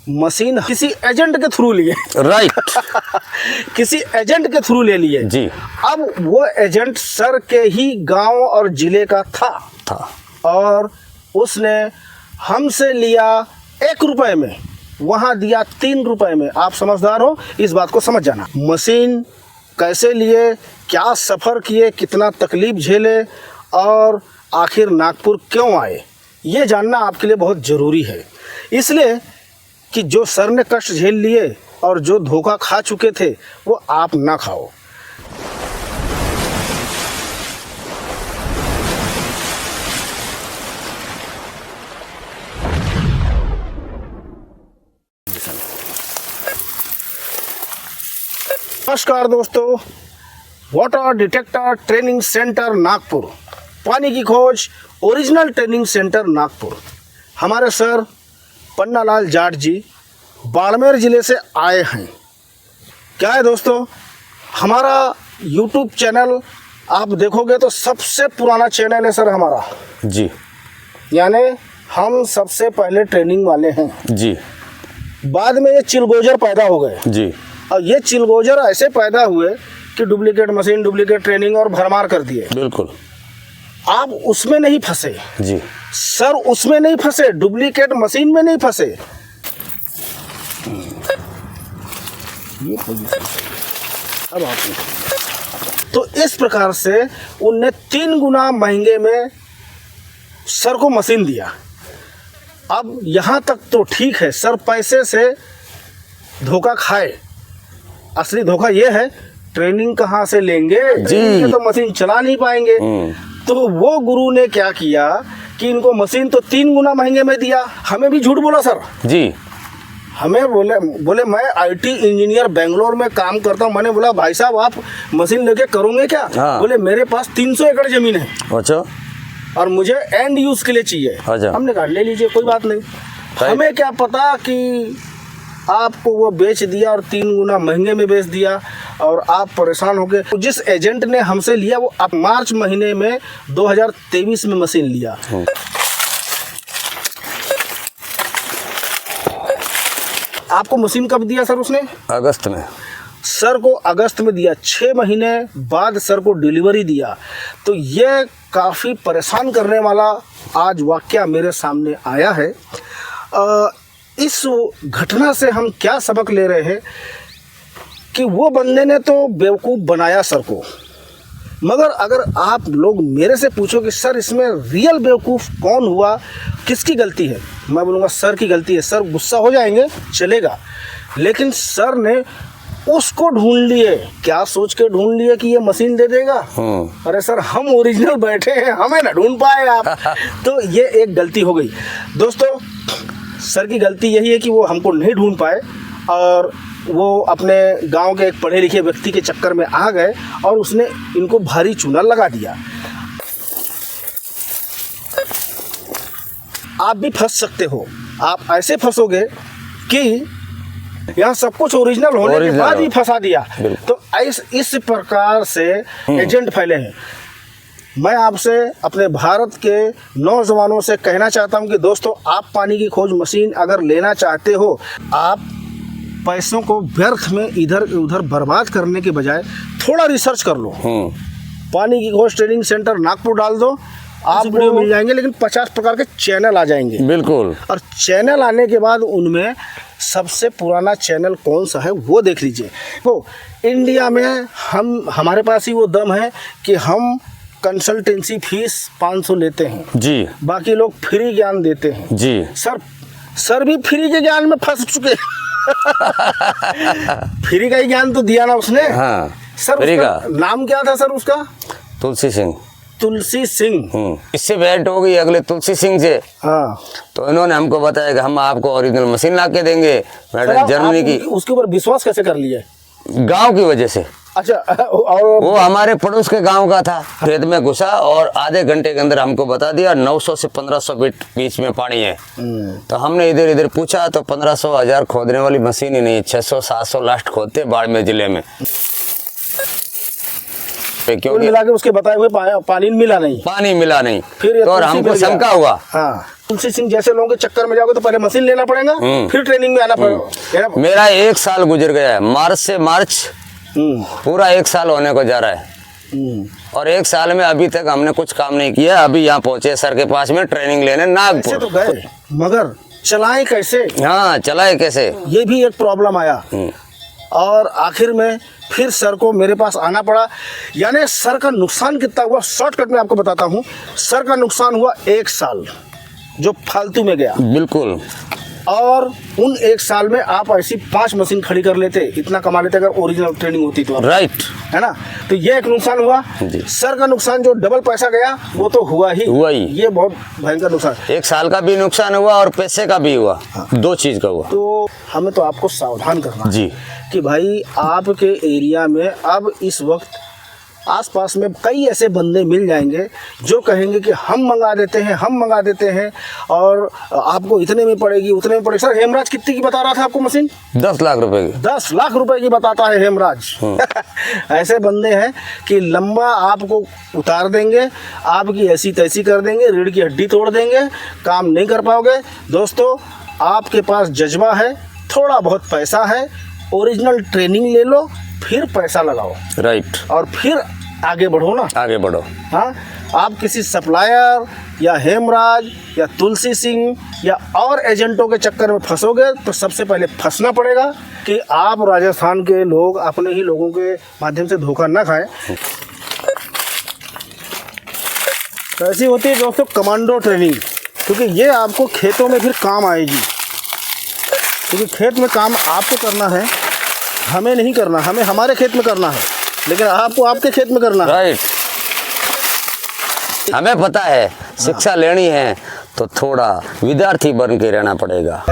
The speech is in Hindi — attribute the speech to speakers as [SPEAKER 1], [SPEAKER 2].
[SPEAKER 1] मशीन किसी एजेंट के थ्रू लिए।
[SPEAKER 2] राइट।
[SPEAKER 1] किसी एजेंट के थ्रू ले लिए
[SPEAKER 2] जी।
[SPEAKER 1] अब वो एजेंट सर के ही गांव और जिले का था और उसने हमसे लिया 1 रुपए में, वहां दिया 3 रुपए में। आप समझदार हो, इस बात को समझ जाना। मशीन कैसे लिए, क्या सफ़र किए, कितना तकलीफ झेले और आखिर नागपुर क्यों आए, ये जानना आपके लिए बहुत ज़रूरी है। इसलिए कि जो सर ने कष्ट झेल लिए और जो धोखा खा चुके थे वो आप ना खाओ। नमस्कार दोस्तों, water detector training centre Nagpur, पानी की खोज ओरिजिनल ट्रेनिंग सेंटर नागपुर। हमारे सर पन्नालाल जाट जी बाड़मेर ज़िले से आए हैं। क्या है दोस्तों, हमारा यूट्यूब चैनल आप देखोगे तो सबसे पुराना चैनल है सर हमारा
[SPEAKER 2] जी।
[SPEAKER 1] यानी हम सबसे पहले ट्रेनिंग वाले हैं
[SPEAKER 2] जी।
[SPEAKER 1] बाद में ये चिलगोजर पैदा हो गए
[SPEAKER 2] जी।
[SPEAKER 1] और ये चिलगोजर ऐसे पैदा हुए कि डुप्लीकेट मशीन, डुप्लीकेट ट्रेनिंग और भरमार कर दिए।
[SPEAKER 2] बिल्कुल।
[SPEAKER 1] आप उसमें नहीं फंसे
[SPEAKER 2] जी
[SPEAKER 1] सर, उसमें नहीं फंसे, डुप्लीकेट मशीन में नहीं फंसे। ये पोजीशन अब आपने तो इस प्रकार से उनने 3 गुना महंगे में सर को मशीन दिया। अब यहाँ तक तो ठीक है, सर पैसे से धोखा खाए। असली धोखा ये है, ट्रेनिंग कहाँ से लेंगे, ट्रेनिंग तो मशीन चला नहीं पाएंगे। तो वो गुरु ने क्या किया कि इनको मशीन तो 3 गुना महंगे में दिया। हमें भी झूठ बोला सर
[SPEAKER 2] जी।
[SPEAKER 1] हमें बोले मैं आईटी इंजीनियर बेंगलोर में काम करता हूँ। मैंने बोला भाई साहब आप मशीन लेके करोगे क्या?
[SPEAKER 2] हाँ।
[SPEAKER 1] बोले मेरे पास 300 एकड़ जमीन है
[SPEAKER 2] अच्छा,
[SPEAKER 1] और मुझे एंड यूज के लिए चाहिए।
[SPEAKER 2] अच्छा।
[SPEAKER 1] हमने कहा ले लीजिए, कोई बात नहीं। हमें क्या पता कि आपको वो बेच दिया और 3 गुना महंगे में बेच दिया और आप परेशान हो गए। जिस एजेंट ने हमसे लिया वो अब मार्च महीने में 2023 में मशीन लिया। आपको मशीन कब दिया सर उसने?
[SPEAKER 2] अगस्त में।
[SPEAKER 1] सर को अगस्त में दिया, 6 महीने बाद सर को डिलीवरी दिया। तो ये काफ़ी परेशान करने वाला आज वाकया मेरे सामने आया है। इस घटना से हम क्या सबक ले रहे हैं कि वो बंदे ने तो बेवकूफ़ बनाया सर को, मगर अगर आप लोग मेरे से पूछो कि सर इसमें रियल बेवकूफ़ कौन हुआ, किसकी गलती है, मैं बोलूँगा सर की गलती है। सर गुस्सा हो जाएंगे, चलेगा, लेकिन सर ने उसको ढूंढ लिए। क्या सोच के ढूंढ लिए कि ये मशीन दे देगा? अरे सर हम ओरिजिनल बैठे हैं, हमें ना ढूंढ पाए आप। तो ये एक गलती हो गई दोस्तों। सर की गलती यही है कि वो हमको नहीं ढूंढ पाए और वो अपने गांव के एक पढ़े लिखे व्यक्ति के चक्कर में आ गए और उसने इनको भारी चूना लगा दिया। आप भी फंस सकते हो। आप ऐसे फंसोगे कि यहाँ सब कुछ ओरिजिनल होने के बाद भी फंसा दिया। तो इस प्रकार से एजेंट फैले हैं। मैं आपसे अपने भारत के नौजवानों से कहना चाहता हूं कि दोस्तों, आप पानी की खोज मशीन अगर लेना चाहते हो, आप पैसों को व्यर्थ में इधर उधर बर्बाद करने के बजाय थोड़ा रिसर्च कर लो। पानी की खोज ट्रेनिंग सेंटर नागपुर डाल दो, आप वीडियो मिल जाएंगे, लेकिन 50 प्रकार के चैनल आ जाएंगे। बिल्कुल। और चैनल आने के बाद उनमें सबसे पुराना चैनल कौन सा है वो देख लीजिए। वो इंडिया में हमारे पास ही वो दम है कि हम कंसल्टेंसी फीस 500 लेते हैं जी, बाकी लोग फ्री ज्ञान देते हैं जी। सर भी फ्री के ज्ञान में फंस चुके फ्री का ही ज्ञान तो दिया ना उसने। हाँ। सर फ्री का नाम क्या था सर उसका?
[SPEAKER 2] तुलसी सिंह।
[SPEAKER 1] तुलसी सिंह।
[SPEAKER 2] इससे भेंट हो गई अगले तुलसी सिंह से।
[SPEAKER 1] हाँ। तो
[SPEAKER 2] इन्होंने हमको बताया कि हम आपको ओरिजिनल मशीन ला के देंगे। जर्मनी की।
[SPEAKER 1] उसके ऊपर विश्वास कैसे कर लिया?
[SPEAKER 2] गांव की वजह से।
[SPEAKER 1] अच्छा। और
[SPEAKER 2] वो हमारे पड़ोस के गांव का था। खेत में घुसा और आधे घंटे के अंदर हमको बता दिया 900 से 1500 फीट बीच में पानी है। तो हमने इधर इधर पूछा तो 1500 1000 खोदने वाली मशीन ही नहीं, 600 700 लास्ट खोदते बाड़मेर जिले में।
[SPEAKER 1] क्यों मिला के उसके बताए हुए पानी मिला नहीं?
[SPEAKER 2] पानी मिला नहीं।
[SPEAKER 1] फिर
[SPEAKER 2] तो और हमको शंका हुआ।
[SPEAKER 1] हाँ। तुलसी सिंह जैसे लोगों के चक्कर में जाओगे तो पहले मशीन लेना पड़ेगा, फिर ट्रेनिंग में आना पड़ेगा।
[SPEAKER 2] मेरा 1 साल गुजर गया है, मार्च से मार्च पूरा 1 साल होने को जा रहा है। और 1 साल में अभी तक हमने कुछ काम नहीं किया। अभी यहाँ पहुंचे सर के पास में ट्रेनिंग लेने नागपुर।
[SPEAKER 1] तो गए मगर चलाएं कैसे?
[SPEAKER 2] हाँ, चलाए कैसे,
[SPEAKER 1] ये भी एक प्रॉब्लम आया। और आखिर में फिर सर को मेरे पास आना पड़ा। यानी सर का नुकसान कितना हुआ, शॉर्टकट में आपको बताता हूँ। सर का नुकसान हुआ 1 साल जो फालतू में गया।
[SPEAKER 2] बिल्कुल।
[SPEAKER 1] और उन 1 साल में आप ऐसी 5 मशीन खड़ी कर लेते, इतना कमा लेते अगर ओरिजिनल ट्रेनिंग होती तो।
[SPEAKER 2] राइट,
[SPEAKER 1] है ना? तो ये एक नुकसान हुआ। सर का नुकसान जो डबल पैसा गया वो तो हुआ ही। ये बहुत भयंकर नुकसान।
[SPEAKER 2] 1 साल का भी नुकसान हुआ और पैसे का भी हुआ। हाँ। 2 चीज का हुआ।
[SPEAKER 1] तो हमें तो आपको सावधान करना
[SPEAKER 2] जी
[SPEAKER 1] कि भाई आपके एरिया में अब इस वक्त आसपास में कई ऐसे बंदे मिल जाएंगे जो कहेंगे कि हम मंगा देते हैं और आपको इतने में पड़ेगी, उतने में पड़ेगी। सर हेमराज कितने की बता रहा था आपको मशीन?
[SPEAKER 2] 10 लाख रुपए की।
[SPEAKER 1] 10 लाख रुपए की बताता है हेमराज। ऐसे बंदे हैं कि लंबा आपको उतार देंगे, आपकी ऐसी तैसी कर देंगे, रीढ़ की हड्डी तोड़ देंगे, काम नहीं कर पाओगे। दोस्तों, आपके पास जज्बा है, थोड़ा बहुत पैसा है, ओरिजिनल ट्रेनिंग ले लो, फिर पैसा लगाओ।
[SPEAKER 2] राइट।
[SPEAKER 1] और फिर आगे बढ़ो ना,
[SPEAKER 2] आगे बढ़ो।
[SPEAKER 1] हाँ, आप किसी सप्लायर या हेमराज या तुलसी सिंह या और एजेंटों के चक्कर में फंसोगे तो सबसे पहले फंसना पड़ेगा कि आप राजस्थान के लोग अपने ही लोगों के माध्यम से धोखा ना खाएं। तो ऐसी होती है दोस्तों कमांडो ट्रेनिंग, क्योंकि ये आपको खेतों में फिर काम आएगी। क्योंकि खेत में काम आपको करना है, हमें नहीं करना। हमें हमारे खेत में करना है, लेकिन आपको आपके खेत में करना है।
[SPEAKER 2] राइट। हमें पता है शिक्षा लेनी है तो थोड़ा विद्यार्थी बन के रहना पड़ेगा।